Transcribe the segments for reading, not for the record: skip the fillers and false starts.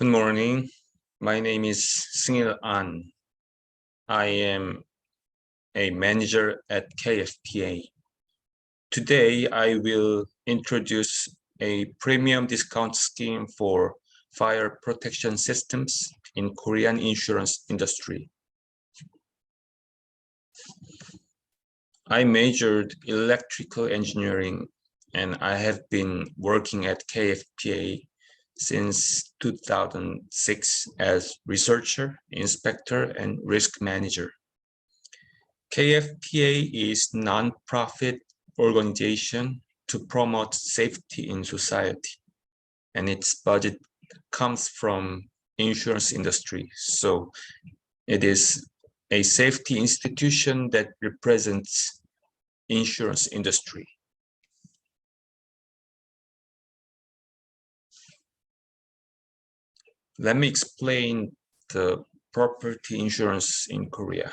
Good morning. My name is Seung An. I am a manager at KFPA. Today, I will introduce a premium discount scheme for fire protection systems in Korean insurance industry. I majored electrical engineering and I have been working at KFPA since 2006 as researcher, inspector, and risk manager. KFPA is a non-profit organization to promote safety in society, and its budget comes from insurance industry. So it is a safety institution that represents insurance industry. Let me explain the property insurance in Korea.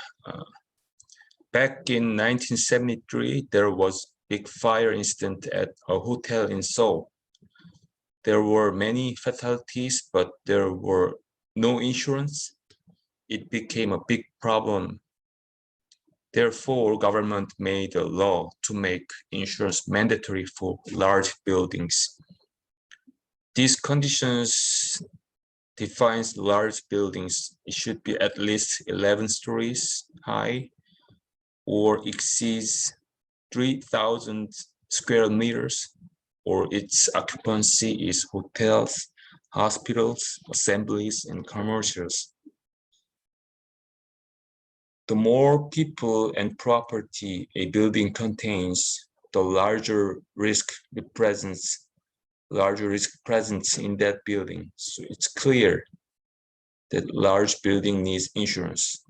Back in 1973, there was a big fire incident at a hotel in Seoul. There were many fatalities, but there were no insurance. It became a big problem. Therefore, government made a law to make insurance mandatory for large buildings. These conditions defines large buildings. It should be at least 11 stories high or exceeds 3,000 square meters, or its occupancy is hotels, hospitals, assemblies, and commercials. The more people and property a building contains, the larger risk presence in that building. So it's clear that large building needs insurance.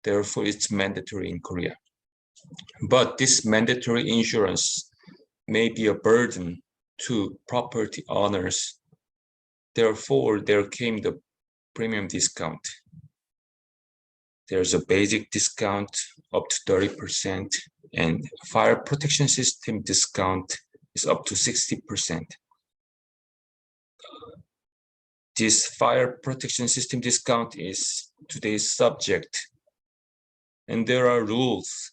Therefore, it's mandatory in Korea. But this mandatory insurance may be a burden to property owners. Therefore, there came the premium discount. There's a basic discount up to 30%, and fire protection system discount is up to 60%. This fire protection system discount is today's subject, and there are rules.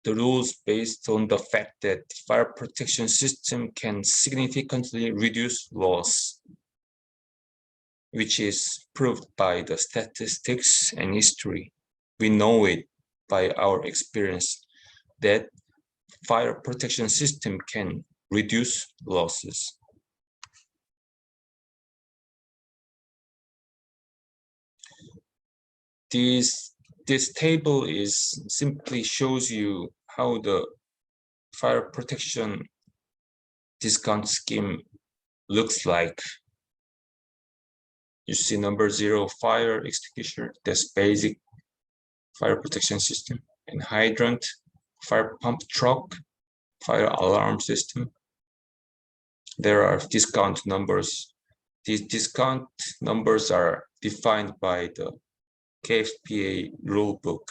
The rules based on the fact that fire protection system can significantly reduce loss, which is proved by the statistics and history. We know it by our experience that fire protection system can reduce losses. This table simply shows you how the fire protection discount scheme looks like. You see number 0, fire extinguisher, that's basic fire protection system, and hydrant, fire pump truck, fire alarm system. There are discount numbers. These discount numbers are defined by the KFPA rule book.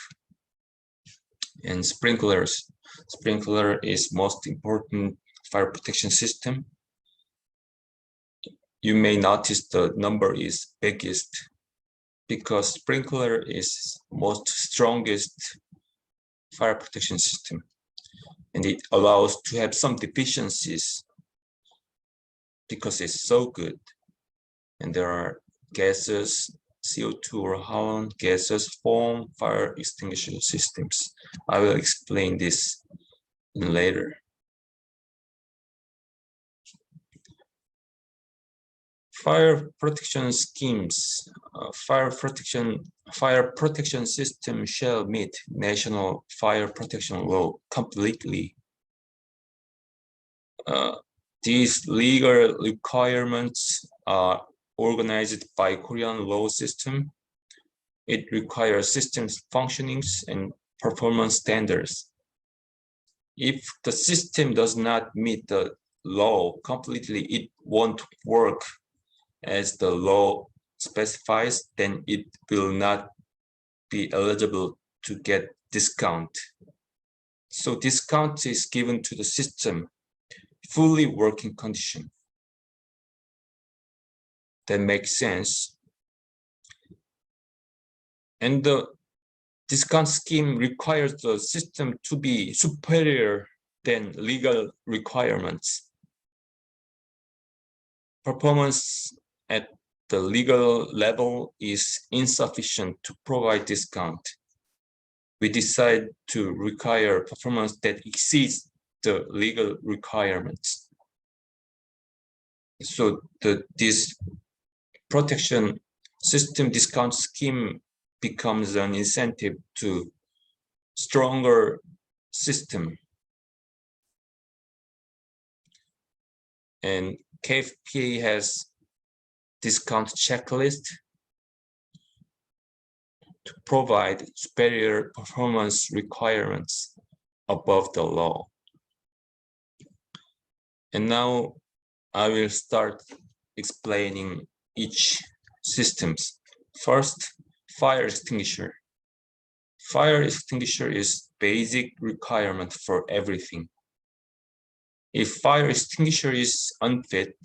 And sprinklers. Sprinkler is most important fire protection system. You may notice the number is biggest because sprinkler is most strongest fire protection system, and it allows to have some deficiencies because it's so good. And there are gases, CO2 or halon, gases, foam, fire extinguisher systems. I will explain this later. Fire protection schemes. Fire protection system shall meet national fire protection law completely. These legal requirements are organized by Korean law system. It requires systems functionings and performance standards. If the system does not meet the law completely, it won't work as the law specifies, then it will not be eligible to get discount. So discount is given to the system fully working condition. that makes sense. And the discount scheme requires the system to be superior than legal requirements. Performance at the legal level is insufficient to provide discount. We decide to require performance that exceeds the legal requirements. So this protection system discount scheme becomes an incentive to stronger system. And KFPA has discount checklist to provide superior performance requirements above the law. And now I will start explaining each systems. First, fire extinguisher. Fire extinguisher is basic requirement for everything. If fire extinguisher is unfit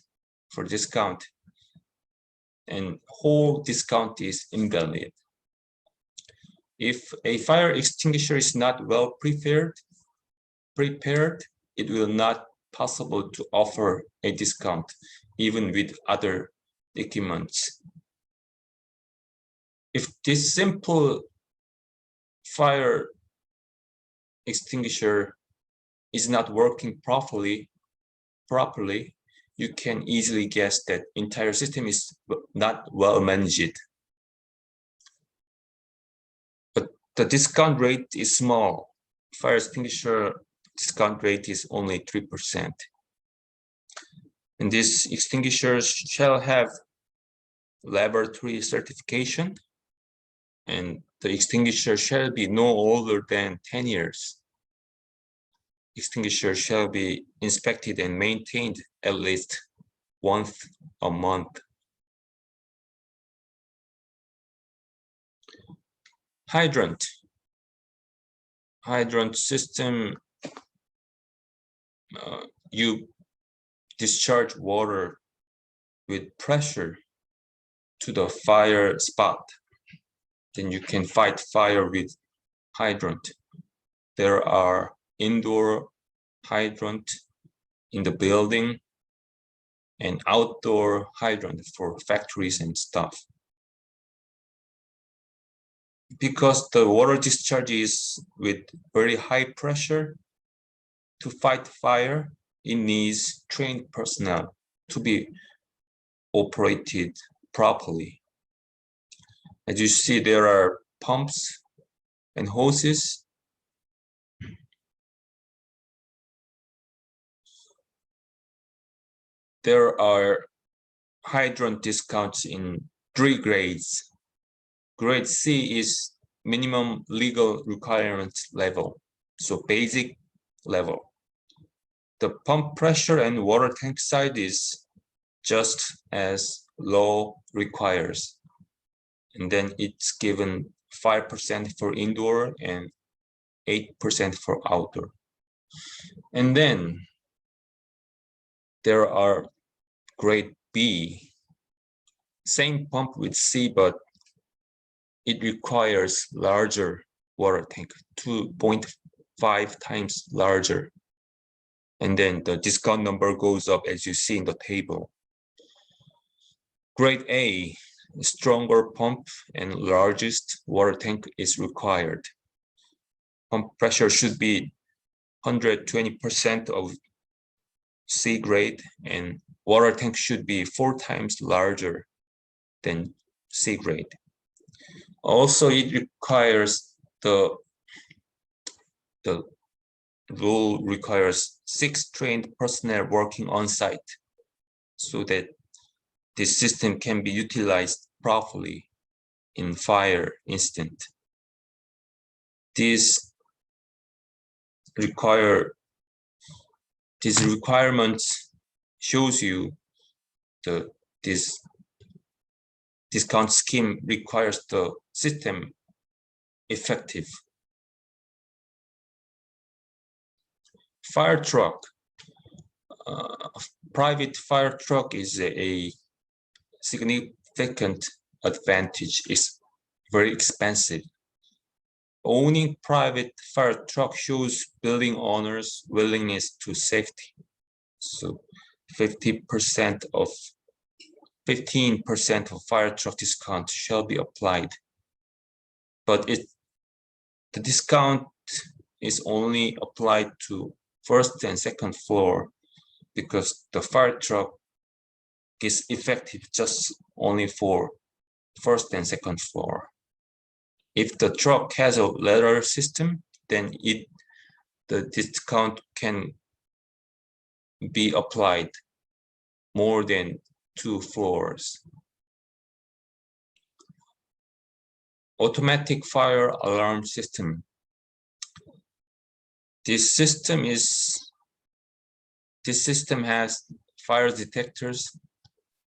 for discount, and whole discount is invalid. If a fire extinguisher is not well prepared, it will not possible to offer a discount even with other documents. If this simple fire extinguisher is not working properly, you can easily guess that entire system is not well managed. But the discount rate is small. Fire extinguisher discount rate is only 3%. And these extinguishers shall have laboratory certification, and the extinguisher shall be no older than 10 years. Extinguisher shall be inspected and maintained at least once a month. Hydrant. Hydrant system, you discharge water with pressure to the fire spot. Then you can fight fire with hydrant. There are indoor hydrant in the building and outdoor hydrant for factories and stuff. Because the water discharge is with very high pressure, to fight fire, it needs trained personnel to be operated properly. As you see, there are pumps and hoses. There are hydrant discounts in 3 grades. Grade C is minimum legal requirements level, so basic level. The pump pressure and water tank size is just as law requires. And then it's given 5% for indoor and 8% for outdoor. And then there are grade B, same pump with C, but it requires larger water tank, 2.5 times larger. And then the discount number goes up as you see in the table. Grade A, stronger pump and largest water tank is required. Pump pressure should be 120% of C grade, and water tank should be 4 times larger than C grade. Also, it requires the rule requires 6 trained personnel working on site so that this system can be utilized properly in fire incident. These requirements shows you this discount scheme requires the system effective. Fire truck. Private fire truck is a significant advantage is very expensive. Owning private fire truck shows building owners' willingness to safety. So 15% of fire truck discount shall be applied. But the discount is only applied to first and second floor because the fire truck is effective just only for first and second floor. If the truck has a ladder system, then the discount can be applied more than 2 floors. Automatic fire alarm system. This system has fire detectors.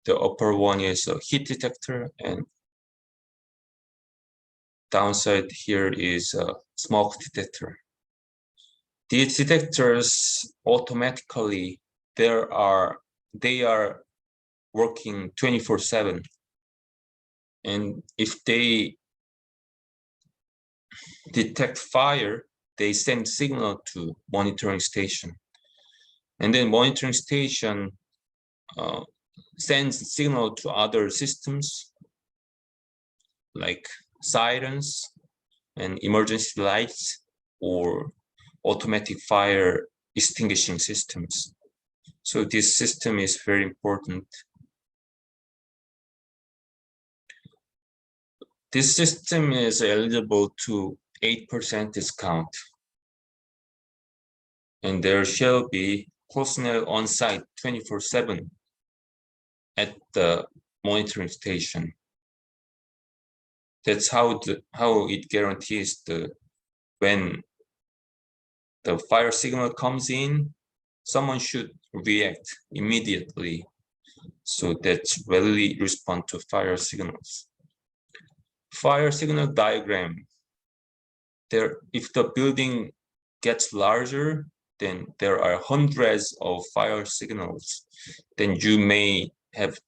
The upper one is a heat detector, and downside here is a smoke detector. These detectors automatically they are working 24/7, and if they detect fire, they send signal to monitoring station, and then monitoring station sends signal to other systems like sirens and emergency lights or automatic fire extinguishing systems. So this system is very important. This system is eligible to 8% discount. And there shall be personnel on site 24/7 at the monitoring station. That's how it guarantees when the fire signal comes in, someone should react immediately. So that's readily respond to fire signals. Fire signal diagram. If the building gets larger, then there are hundreds of fire signals. Then you may have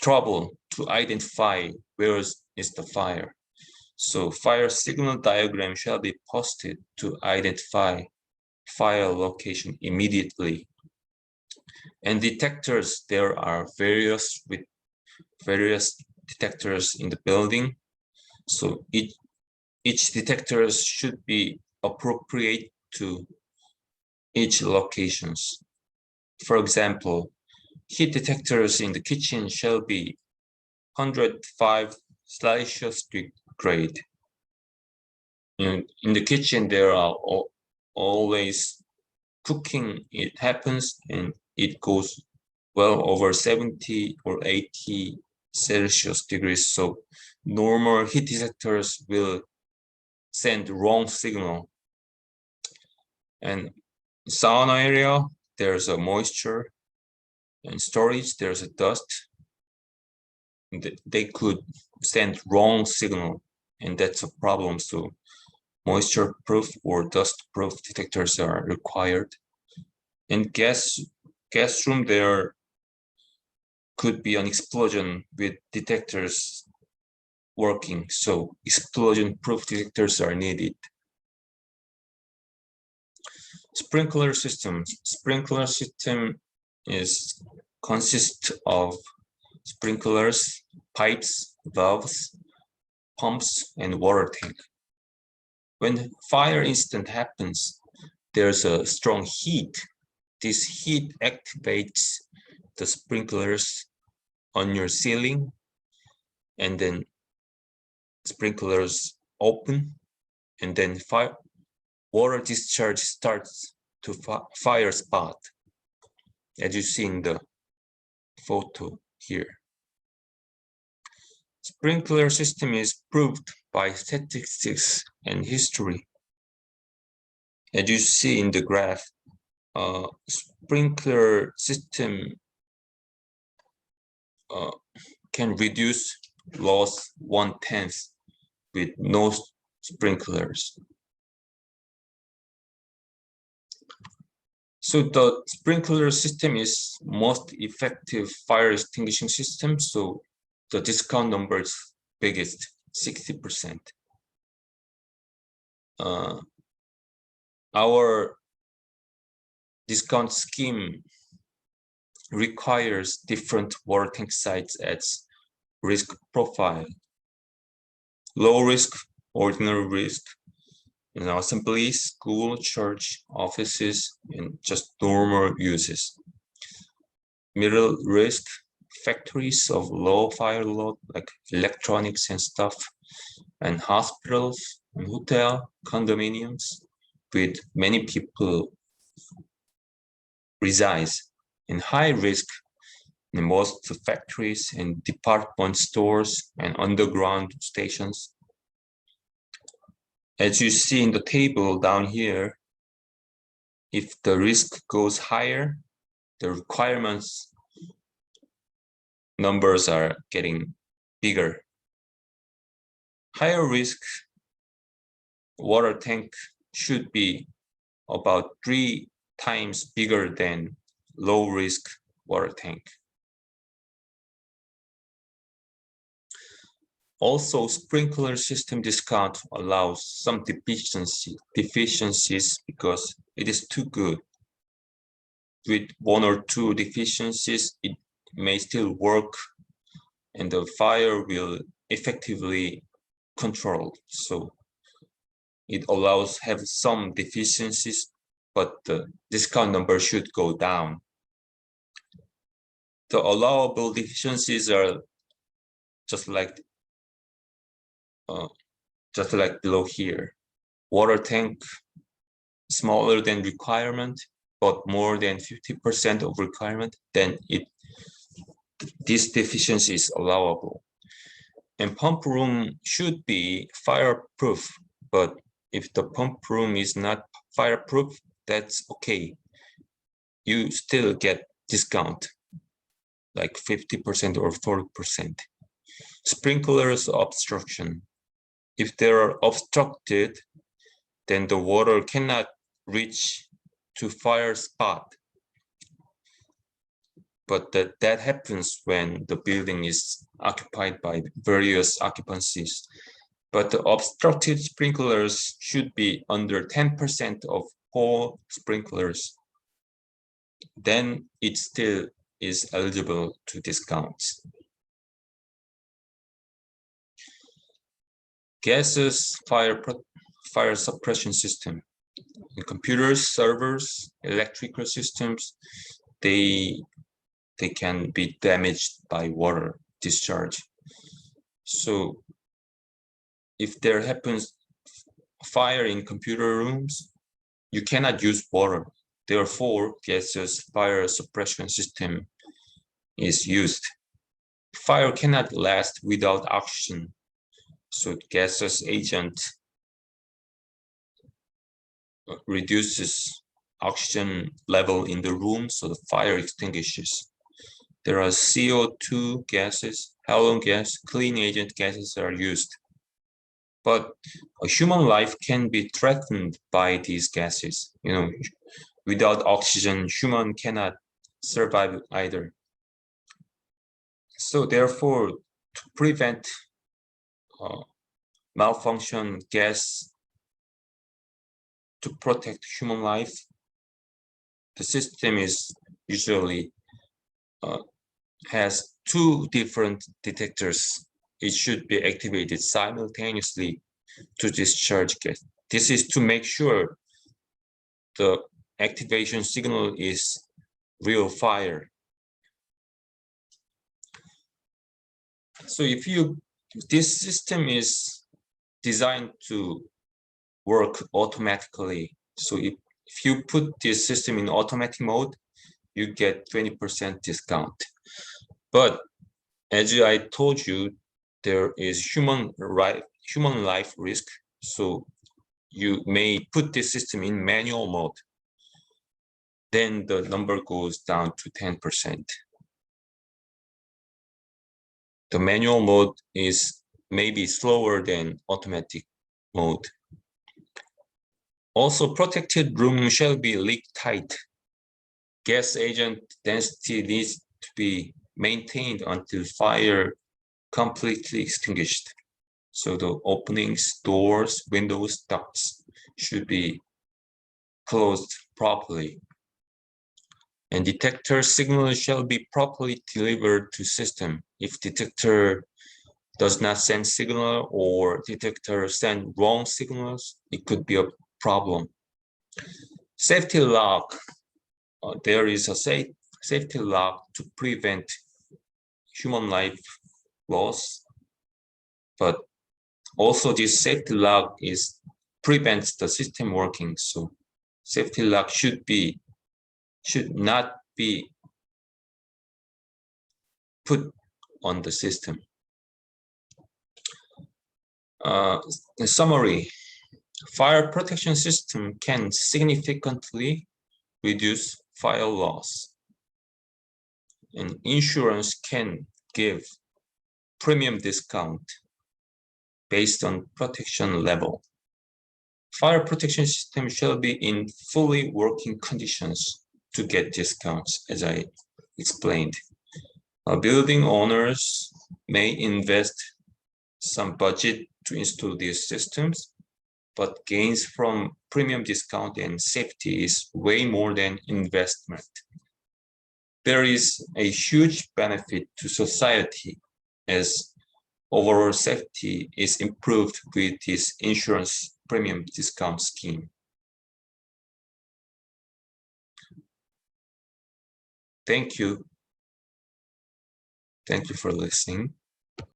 trouble to identify where is the fire. So fire signal diagram shall be posted to identify fire location immediately. And detectors, there are various detectors in the building. So each detectors should be appropriate to each locations. For example, heat detectors in the kitchen shall be 105 Celsius grade. In the kitchen, there are always cooking. It happens and it goes well over 70 or 80 Celsius degrees. So normal heat detectors will send wrong signal. And sauna area, there's a moisture, and storage, there's a dust. They could send wrong signal, and that's a problem. So moisture proof or dust proof detectors are required. In gas room, there could be an explosion with detectors working, so explosion proof detectors are needed. Sprinkler systems. Sprinkler system consists of sprinklers, pipes, valves, pumps, and water tank. When fire incident happens, there's a strong heat. This heat activates the sprinklers on your ceiling, and then sprinklers open, and then water discharge starts to fire spot, as you see in the photo here. Sprinkler system is proved by statistics and history. As you see in the graph, sprinkler system can reduce loss 1/10 with no sprinklers. So the sprinkler system is most effective fire extinguishing system. So the discount number is biggest, 60%. Our discount scheme requires different water tank sites as risk profile. Low risk, ordinary risk, assembly, school, church, offices, and just normal uses. Middle risk, factories of low fire load, like electronics and stuff, and hospitals, and hotel, condominiums, with many people resides. In high risk, in most factories and department stores and underground stations. As you see in the table down here, if the risk goes higher, the requirements numbers are getting bigger. Higher risk water tank should be about 3 times bigger than low risk water tank. Also, sprinkler system discount allows some deficiencies because it is too good. With 1 or 2 deficiencies, it may still work and the fire will effectively control. So it allows have some deficiencies, but the discount number should go down. The allowable deficiencies are just like below here. Water tank smaller than requirement, but more than 50% of requirement, then this deficiency is allowable. And pump room should be fireproof, but if the pump room is not fireproof, that's okay. You still get discount, like 50% or 40%. Sprinklers obstruction. If they are obstructed, then the water cannot reach to fire spot. But that happens when the building is occupied by various occupancies. But the obstructed sprinklers should be under 10% of all sprinklers. Then it still is eligible to discounts. Gases fire suppression system. In computers, servers, electrical systems, they can be damaged by water discharge. So if there happens fire in computer rooms, you cannot use water. Therefore, gaseous fire suppression system is used. Fire cannot last without oxygen. So gaseous agent reduces oxygen level in the room, so the fire extinguishes. There are CO2 gases, halon gas, clean agent gases are used. But a human life can be threatened by these gases. Without oxygen, human cannot survive either. So therefore, to prevent malfunction gas to protect human life, the system is usually has 2 different detectors. It should be activated simultaneously to discharge gas. This is to make sure the activation signal is real fire. So this system is designed to work automatically. So if you put this system in automatic mode, you get 20% discount. But as I told you, there is human life risk. So you may put this system in manual mode. Then the number goes down to 10%. The manual mode is maybe slower than automatic mode. Also, protected room shall be leak tight. gas agent density needs to be maintained until fire completely extinguished. So the openings, doors, windows, ducts should be closed properly. And detector signal shall be properly delivered to system. If detector does not send signal or detector send wrong signals, it could be a problem. Safety lock. There is a safety lock to prevent human life loss, but also this safety lock prevents the system working. So safety lock should not be put on the system. In summary, fire protection system can significantly reduce fire loss, and insurance can give premium discount based on protection level. Fire protection system shall be in fully working conditions to get discounts, as I explained. Building owners may invest some budget to install these systems, but gains from premium discount and safety is way more than investment. There is a huge benefit to society as overall safety is improved with this insurance premium discount scheme. Thank you. Thank you for listening.